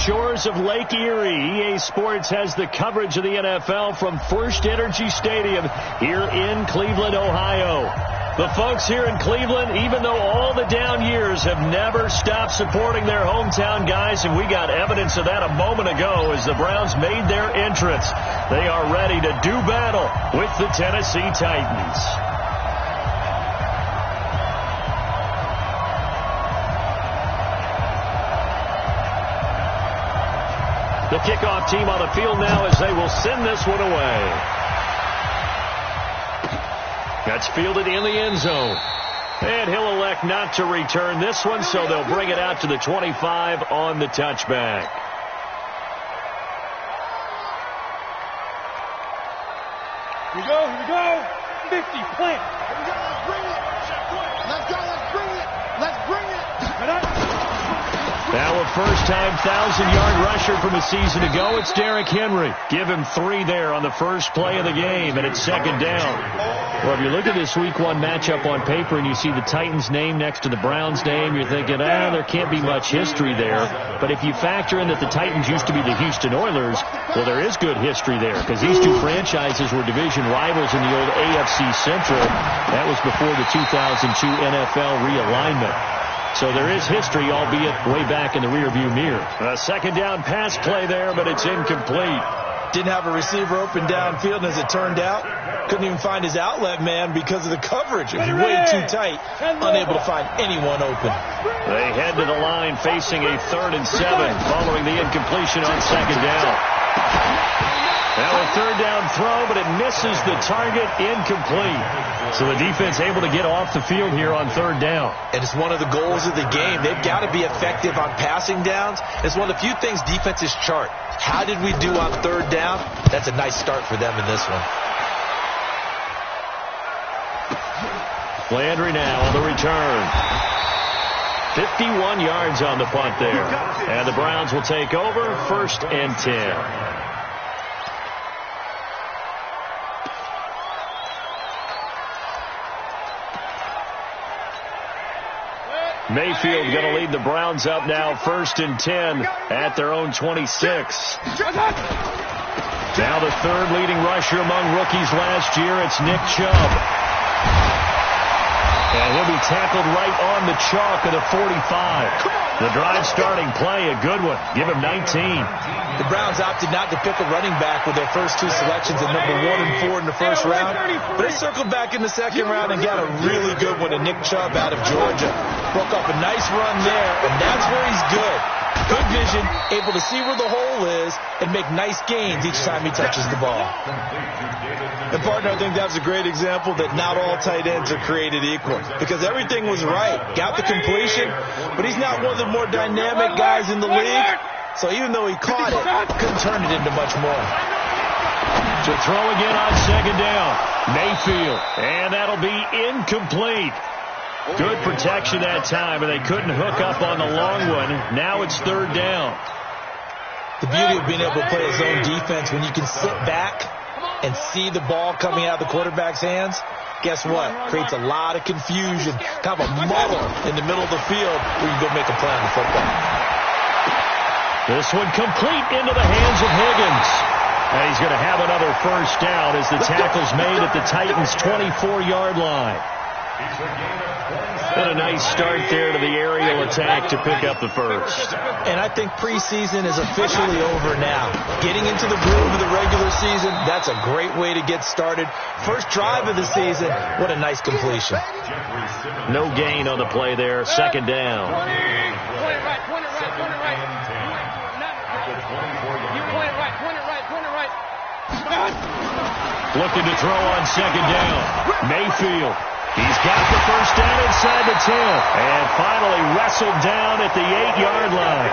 Shores of Lake Erie. EA Sports has the coverage of the NFL from First Energy Stadium here in Cleveland, Ohio. The folks here in Cleveland, even though all the down years, have never stopped supporting their hometown guys, and we got evidence of that a moment ago as the Browns made their entrance. They are ready to do battle with the Tennessee Titans. The kickoff team on the field now as they will send this one away. That's fielded in the end zone. And he'll elect not to return this one, so they'll bring it out to the 25 on the touchback. Here we go. 50, plant. Here we go, let's bring it. Let's go, let's bring it. Let's bring it. Now a first-time 1,000-yard rusher from a season ago, it's Derrick Henry. Give him 3 there on the first play of the game, and it's second down. Well, if you look at this Week 1 matchup on paper and you see the Titans' name next to the Browns' name, you're thinking, there can't be much history there. But if you factor in that the Titans used to be the Houston Oilers, well, there is good history there because these two franchises were division rivals in the old AFC Central. That was before the 2002 NFL realignment. So there is history, albeit way back in the rearview mirror. A second down pass play there, but it's incomplete. Didn't have a receiver open downfield, and as it turned out, couldn't even find his outlet man because of the coverage. If you waited too tight, unable to find anyone open. They head to the line facing a 3rd and 7 following the incompletion on second down. Now a third down throw, but it misses the target, incomplete. So the defense able to get off the field here on third down. And it's one of the goals of the game. They've got to be effective on passing downs. It's one of the few things defenses chart. How did we do on third down? That's a nice start for them in this one. Landry now on the return. 51 yards on the punt there. And the Browns will take over, 1st and 10. Mayfield going to lead the Browns up now, 1st and 10 at their own 26. Now the 3rd leading rusher among rookies last year, it's Nick Chubb. And he'll be tackled right on the chalk of the 45. The drive starting play, a good one. Give him 19. The Browns opted not to pick a running back with their first 2 selections at number 1 and 4 in the first round. But they circled back in the second round and got a really good one to Nick Chubb out of Georgia. Broke up a nice run there, and that's where he's good. Good vision, able to see where the hole is, and make nice gains each time he touches the ball. And, partner, I think that's a great example that not all tight ends are created equal. Because everything was right. Got the completion, but he's not one of the more dynamic guys in the league. So even though he caught it, couldn't turn it into much more. To throw again on second down. Mayfield. And that'll be incomplete. Good protection that time, and they couldn't hook up on the long one. Now it's third down. The beauty of being able to play his own defense when you can sit back and see the ball coming out of the quarterback's hands, guess what? Creates a lot of confusion, kind of a muddle in the middle of the field where you can go make a play on the football. This one complete into the hands of Higgins. And he's going to have another first down as the tackle's made at the Titans' 24-yard line. And a nice start there to the aerial attack to pick up the first. And I think preseason is officially over now. Getting into the groove of the regular season, that's a great way to get started. First drive of the season, what a nice completion. No gain on the play there, second down. Looking to throw on second down. Mayfield. He's got the first down inside the 10. And finally wrestled down at the 8-yard line.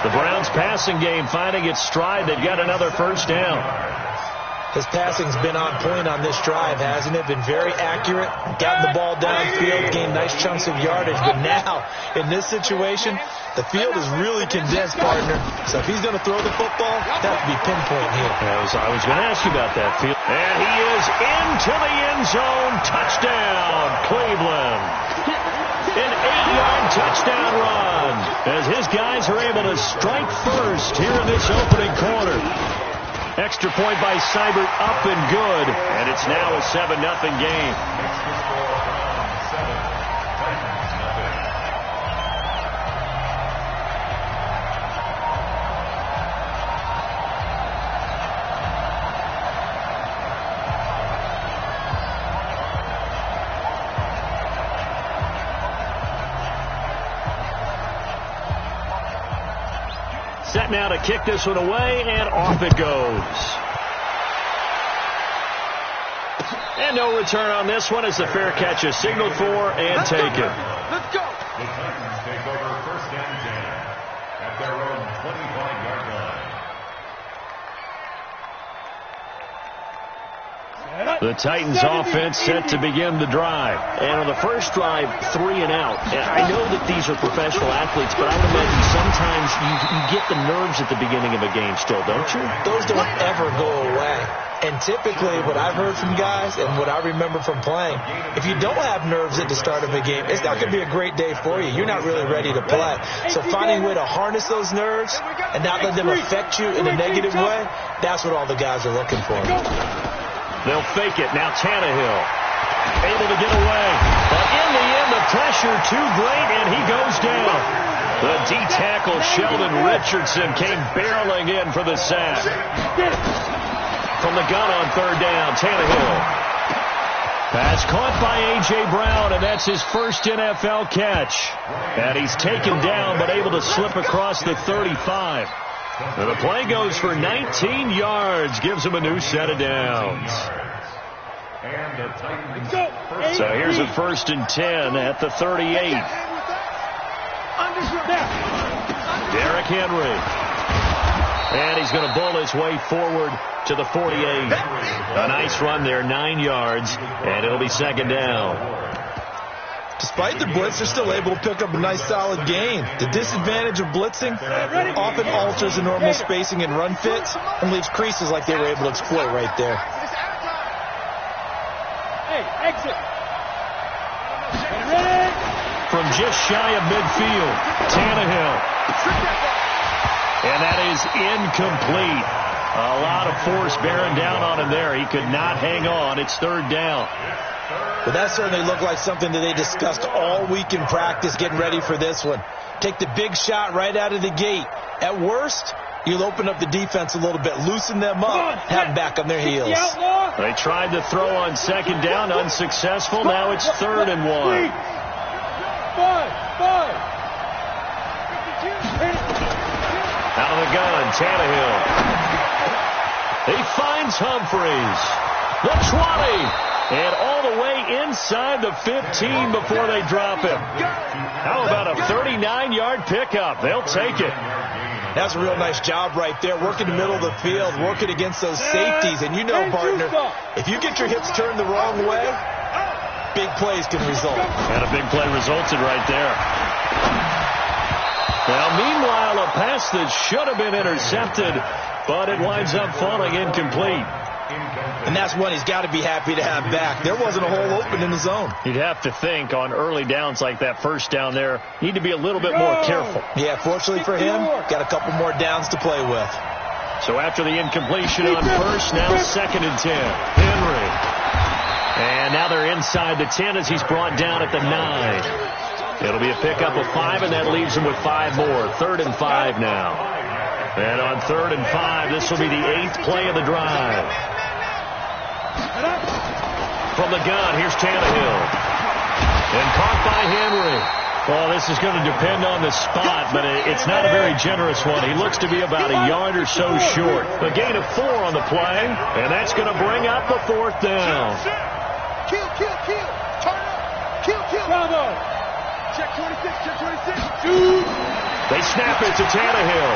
The Browns passing game finding its stride. They've got another first down. His passing's been on point on this drive, hasn't it? Been very accurate. Gotten the ball downfield, gained nice chunks of yardage. But now, in this situation, the field is really condensed, partner. So if he's going to throw the football, that would be pinpoint here. I was going to ask you about that field. And he is into the end zone. Touchdown, Cleveland. An 8-yard touchdown run as his guys are able to strike first here in this opening quarter. Extra point by Seibert up and good, and it's now a 7-0 game. Set now to kick this one away, and off it goes. And no return on this one as the fair catch is signaled for and taken. Let's go. The Titans take over first and 10 at their own 25-yard line. The Titans offense set to begin the drive. And on the first drive, 3 and out. And I know that these are professional athletes, but I would imagine sometimes you get the nerves at the beginning of a game still, don't you? Those don't ever go away. And typically what I've heard from guys and what I remember from playing, if you don't have nerves at the start of a game, it's not going to be a great day for you. You're not really ready to play. So finding a way to harness those nerves and not let them affect you in a negative way, that's what all the guys are looking for. They'll fake it. Now Tannehill able to get away. But in the end, the pressure too great, and he goes down. The D-tackle Sheldon Richardson came barreling in for the sack. From the gun on third down, Tannehill. Pass caught by A.J. Brown, and that's his first NFL catch. And he's taken down, but able to slip across the 35. And the play goes for 19 yards, gives him a new set of downs. So here's a 1st and 10 at the 38. Derrick Henry. And he's going to bull his way forward to the 48. A nice run there, 9 yards, and it'll be 2nd down. Despite the blitz, they're still able to pick up a nice, solid gain. The disadvantage of blitzing often alters the normal spacing and run fits and leaves creases like they were able to exploit right there. Hey, exit. From just shy of midfield, Tannehill. And that is incomplete. A lot of force bearing down on him there. He could not hang on. It's 3rd down. But that certainly looked like something that they discussed all week in practice getting ready for this one. Take the big shot right out of the gate. At worst, you'll open up the defense a little bit, loosen them up, have them back on their heels. They tried to throw on 2nd down, unsuccessful. Now it's 3rd and 1. Out of the gun, Tannehill. He finds Humphreys. The 20. And all the way inside the 15 before they drop him. How about a 39-yard pickup? They'll take it. That's a real nice job right there, working the middle of the field, working against those safeties. And you know, partner, if you get your hips turned the wrong way, big plays can result. And a big play resulted right there. Now, meanwhile, a pass that should have been intercepted, but it winds up falling incomplete. And that's one he's got to be happy to have back. There wasn't a hole open in the zone. You'd have to think on early downs like that, 1st down there, need to be a little bit more careful. Yeah, fortunately for him, got a couple more downs to play with. So after the incompletion on 1st, now 2nd and 10. Henry. And now they're inside the 10 as he's brought down at the 9. It'll be a pickup of 5, and that leaves him with 5 more. 3rd and 5 now. And on 3rd and 5, this will be the 8th play of the drive. From the gun, here's Tannehill. And caught by Henry. Well, this is going to depend on the spot, but it's not a very generous one. He looks to be about a yard or so short. A gain of 4 on the play, and that's going to bring up the 4th down. Kill. Turn up. Kill. Bravo. Check 26, check 26. Dude. They snap it to Tannehill.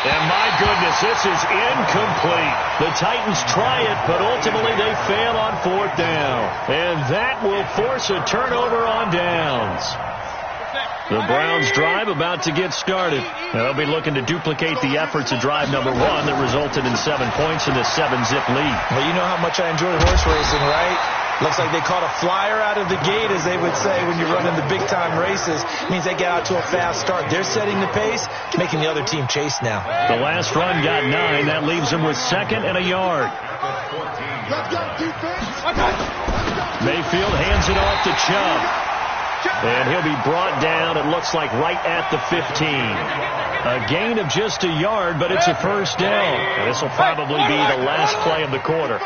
And my goodness, this is incomplete. The Titans try it, but ultimately they fail on 4th down. And that will force a turnover on downs. The Browns drive about to get started. They'll be looking to duplicate the efforts of drive number 1 that resulted in 7 points in the 7-zip lead. Well, you know how much I enjoy horse racing, right? Looks like they caught a flyer out of the gate, as they would say when you're running the big-time races. It means they get out to a fast start. They're setting the pace, making the other team chase now. The last run got 9. That leaves them with 2nd and a yard. Mayfield hands it off to Chubb. And he'll be brought down, it looks like, right at the 15. A gain of just a yard, but it's a first down. And this will probably be the last play of the quarter.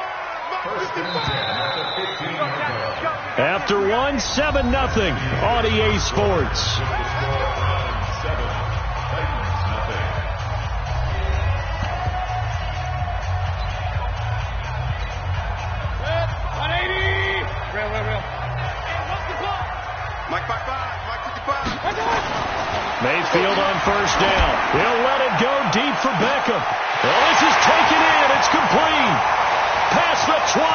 After 1, 7-0 on EA Sports. Mayfield on first down. He'll let it go deep for Beckham. Well, this is taken in. It's complete. Past the 20.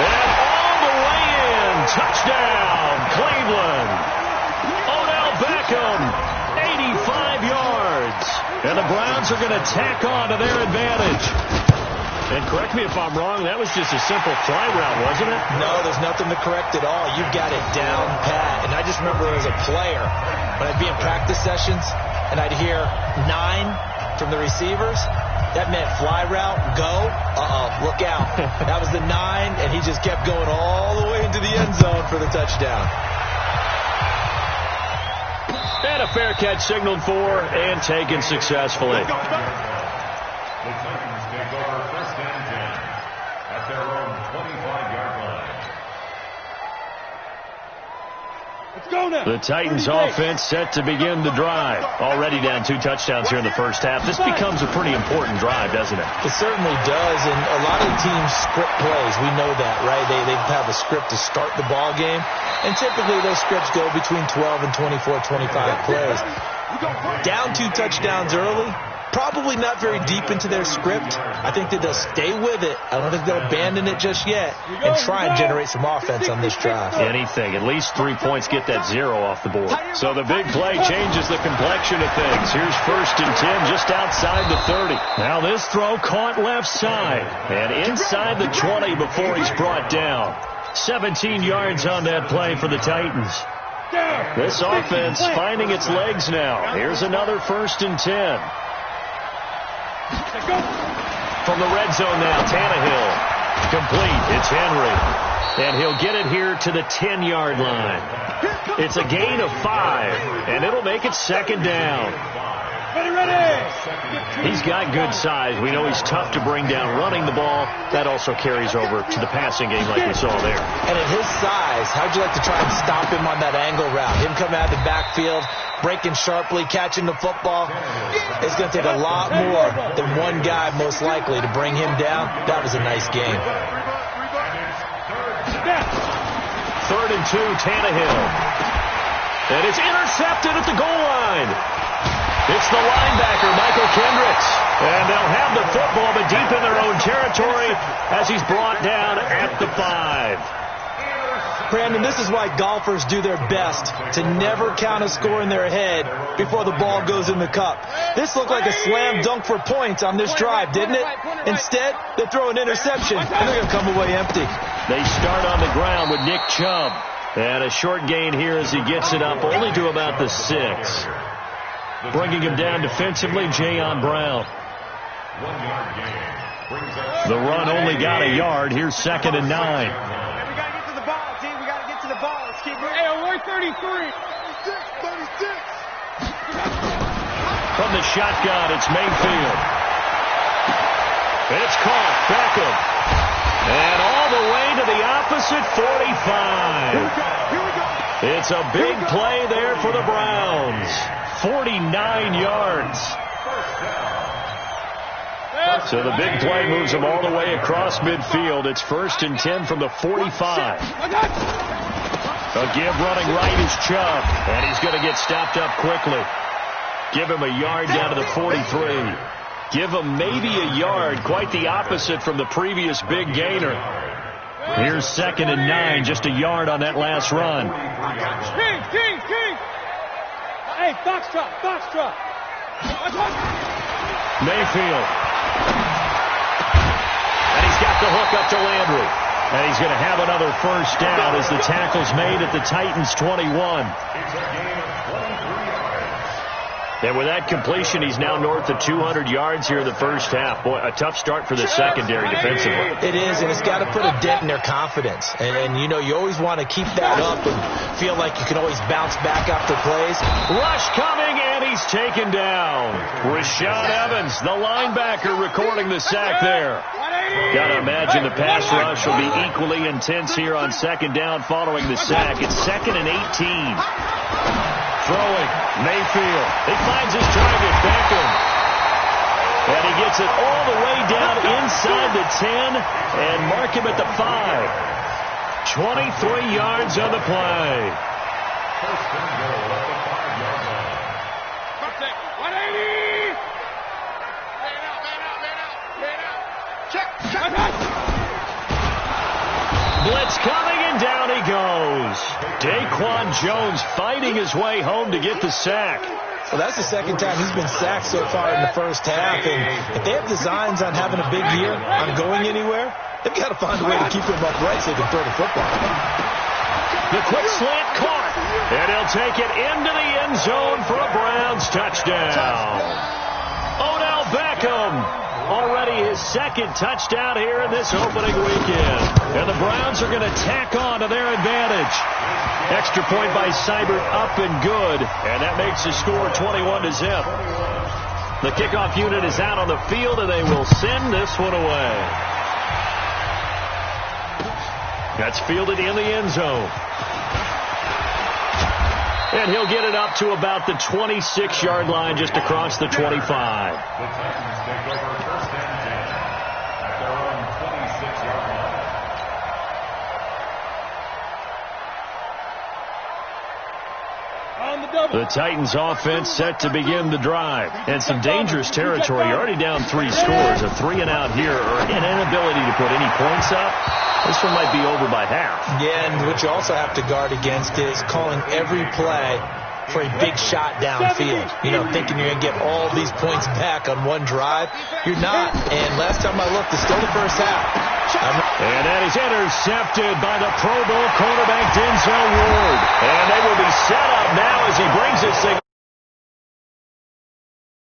And all the way in. Touchdown, Cleveland. Odell Beckham, 85 yards. And the Browns are going to tack on to their advantage. And correct me if I'm wrong, that was just a simple fly route, wasn't it? No, there's nothing to correct at all. You got it down pat. And I just remember as a player, when I'd be in practice sessions and I'd hear 9 from the receivers, that meant fly route, go, look out. That was the 9, and he just kept going all the way into the end zone for the touchdown. And a fair catch signaled for and taken successfully. The Titans take over 1st and 10 at their own 25-yard line. Let's go now. The Titans offense set to begin the drive. Already down 2 touchdowns here in the first half. This becomes a pretty important drive, doesn't it? It certainly does, and a lot of teams script plays. We know that, right? They have a script to start the ball game, and typically those scripts go between 12 and 24, 25 plays. Down 2 touchdowns early, probably not very deep into their script. I think that they'll stay with it. I don't think they'll abandon it just yet and try and generate some offense on this drive. Anything. At least 3 points get that 0 off the board. So the big play changes the complexion of things. Here's 1st and 10 just outside the 30. Now this throw caught left side and inside the 20 before he's brought down. 17 yards on that play for the Titans. This offense finding its legs now. Here's another 1st and 10. From the red zone now, Tannehill. Complete. It's Henry. And he'll get it here to the 10-yard line. It's a gain of 5, and it'll make it 2nd down. He's got good size. We know he's tough to bring down running the ball. That also carries over to the passing game like we saw there. And at his size, how'd you like to try and stop him on that angle route? Him coming out of the backfield, breaking sharply, catching the football. It's going to take a lot more than one guy, most likely, to bring him down. That was a nice game. 3rd and 2, Tannehill. And it's intercepted at the goal line. It's the linebacker, Michael Kendricks. And they'll have the football, but deep in their own territory as he's brought down at the 5. Brandon, this is why golfers do their best to never count a score in their head before the ball goes in the cup. This looked like a slam dunk for points on this drive, didn't it? Instead, they throw an interception, and they're going to come away empty. They start on the ground with Nick Chubb. And a short gain here as he gets it up only to about the 6. Bringing him down defensively, Jayon Brown. 1 yard gain. The run only got a yard. Here's 2nd and 9. We got to get to the ball, team. We got to get to the ball. Let's keep moving. Hey, we're 33. 36. From the shotgun, it's Mayfield. It's caught. Beckham. And all the way to the opposite 45. Here we go. It's a big play there for the Browns. 49 yards. So the big play moves them all the way across midfield. It's 1st and 10 from the 45. A give running right is Chubb. And he's going to get stopped up quickly. Give him a yard down to the 43. Give him maybe a yard. Quite the opposite from the previous big gainer. Here's 2nd and 9. Just a yard on that last run. King. Hey, Foxtrot. Mayfield. And he's got the hook up to Landry. And he's going to have another first down as the tackle's made at the Titans' 21. It's a gain of 23 yards. And with that completion, he's now north of 200 yards here in the first half. Boy, a tough start for the secondary defensively. It is, and it's got to put a dent in their confidence. And you know, you always want to keep that up and feel like you can always bounce back after plays. Rush coming, and he's taken down. Rashad Evans, the linebacker, recording the sack there. Got to imagine the pass rush will be equally intense here on second down following the sack. It's 2nd and 18. Throwing, Mayfield. He finds his target, Beckham. And he gets it all the way down inside the 10 and mark him at the 5. 23 yards on the play. First and goal at the 5-yard line. 180! Man out. Check. Blitz coming, and down he goes. Daquan Jones fighting his way home to get the sack. Well, that's the second time he's been sacked so far in the first half. And if they have designs on having a big year, on going anywhere, they've got to find a way to keep him upright so they can throw the football. The quick slant caught. And he'll take it into the end zone for a Browns touchdown. Odell Beckham. Already his second touchdown here in this opening weekend. And the Browns are going to tack on to their advantage. Extra point by Seibert up and good. And that makes the score 21-0. The kickoff unit is out on the field, and they will send this one away. That's fielded in the end zone. And he'll get it up to about the 26-yard line just across the 25. The Titans take over first and 10 at their own 26-yard line. The Titans offense set to begin the drive. And some dangerous territory. You're already down 3 scores. A 3-and-out here or an inability to put any points up. This one might be over by half. Yeah, and what you also have to guard against is calling every play for a big shot downfield. You know, thinking you're going to get all these points back on one drive. You're not. And last time I looked, it's still the first half. And that is intercepted by the Pro Bowl cornerback Denzel Ward. And they will be set up now as he brings this thing.